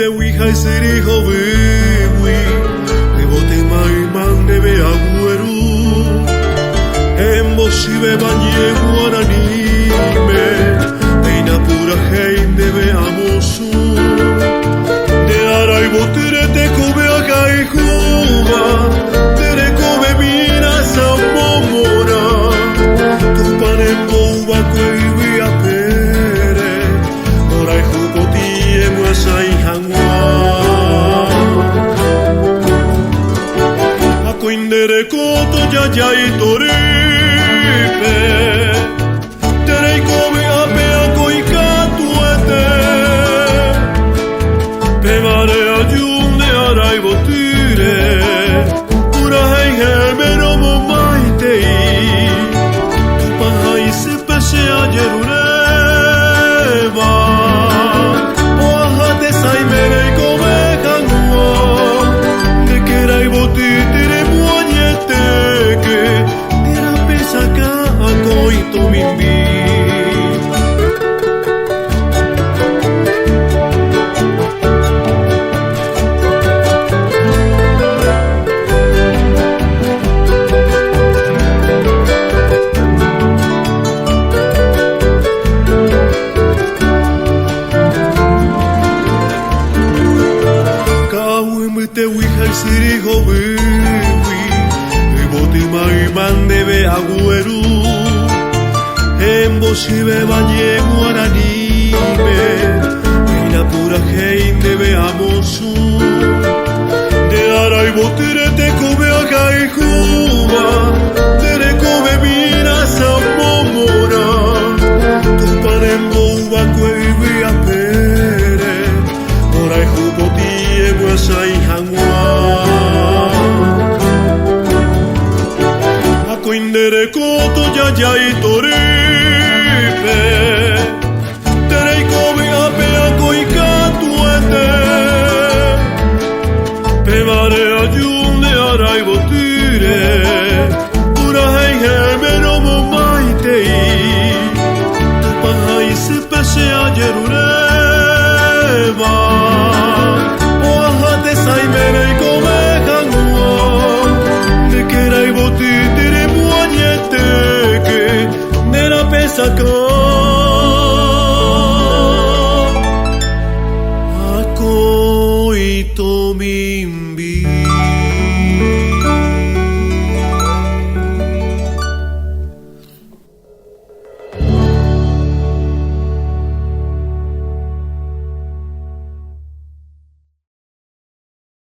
te wija y sirijo biwi rebote mai man debe agüero embo si be bañe guaranime peina pura hein debe amosu de ara y botire te come acá y juba tere come mira sa momora tu panembo uba kwe a pere ora y jupoti Sai hangwa Ako indere koto ya y toripe Tere come ape ako ikatuete Pevare ayunde arai botire Pura hei hermeno mo maitei Tupahai se pese ayerureva Sai mere come cango de que era y botite muañete que tira pesa ca a coito mimbi te wija y sirijo biwi rebote mai man debe agüero embo si be bañe guaranime peina pura hein debe amosu de ara y botire te come acá y juba tere come mira sa momora tu panembo uba kwe a pere ora y jupoti Sai hangwa Ako indere koto ya y toripe Tere kobe ape ako ikatuete Pevare ayunde arai botire Pura hei hermeno mo maitei Tupahai se pese ayerureva Sai mere come cango de que era y botite de muañete que nera pesa ca a coito mimbi